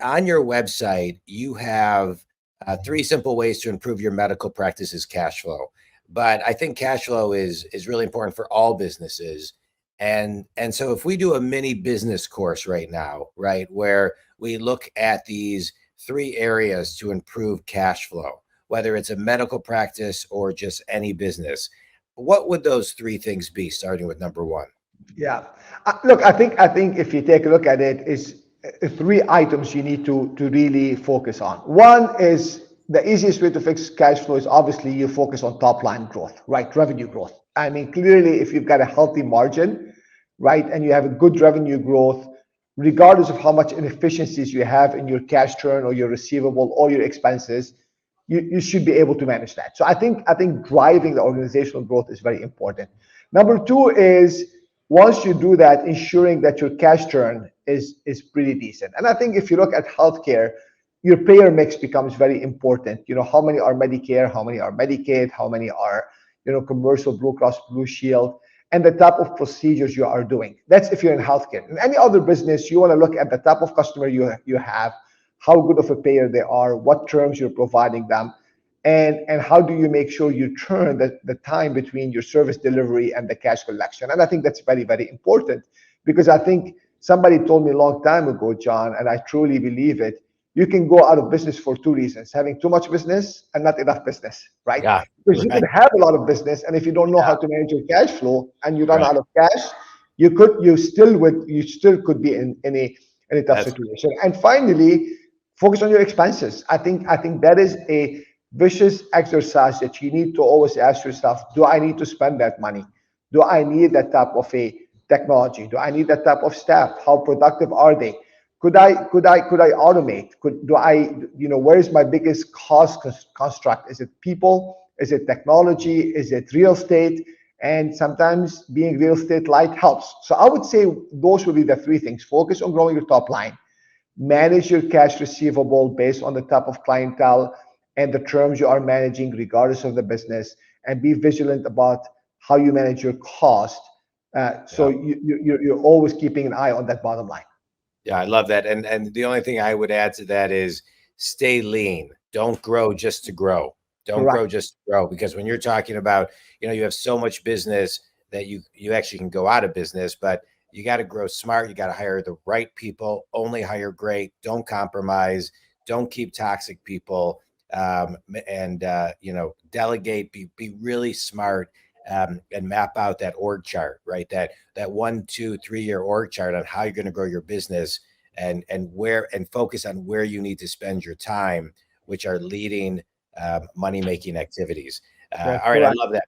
on your website, you have 3 simple ways to improve your medical practice's cash flow. But I think cash flow is really important for all businesses. And so if we do a mini business course right now, right, where we look at these 3 areas to improve cash flow, whether it's a medical practice or just any business, what would those 3 things be, starting with number 1? Yeah. Look, I think if you take a look at it, is 3 items you need to really focus on. One is the easiest way to fix cash flow is obviously you focus on top line growth, right? Revenue growth. I mean, clearly, if you've got a healthy margin, right, and you have a good revenue growth, regardless of how much inefficiencies you have in your cash turn or your receivable or your expenses, you should be able to manage that. So I think driving the organizational growth is very important. Number 2 is, once you do that, ensuring that your cash turn is pretty decent. And I think if you look at healthcare, your payer mix becomes very important. You know, how many are Medicare, how many are Medicaid, how many are, commercial, Blue Cross Blue Shield, and the type of procedures you are doing. That's if you're in healthcare. In any other business, you want to look at the type of customer you have, how good of a payer they are, what terms you're providing them, and how do you make sure you turn the time between your service delivery and the cash collection. And I think that's very, very important, because I think somebody told me a long time ago, John, and I truly believe it, you can go out of business for 2 reasons: having too much business and not enough business, right? Yeah, Because you can have a lot of business, and if you don't know how to manage your cash flow and you run right. out of cash, you still could be in a tough situation. And finally, focus on your expenses. I think that is a vicious exercise that you need to always ask yourself: do I need to spend that money? Do I need that type of a technology? Do I need that type of staff? How productive are they? Could I automate? Where is my biggest cost construct? Is it people? Is it technology? Is it real estate? And sometimes being real estate light helps. So I would say those would be the 3 things: focus on growing your top line, manage your cash receivable based on the type of clientele and the terms you are managing, regardless of the business, and be vigilant about how you manage your cost. So you're always keeping an eye on that bottom line. Yeah, I love that. And the only thing I would add to that is stay lean. Don't grow just to grow. Don't grow just to grow, because when you're talking about, you have so much business that you actually can go out of business, but you got to grow smart. You got to hire the right people, only hire great, don't compromise, don't keep toxic people, and delegate, be really smart, and map out that org chart, right? That 1, 2, 3 year org chart on how you're going to grow your business, and focus on where you need to spend your time, which are leading money-making activities. All right, I love that.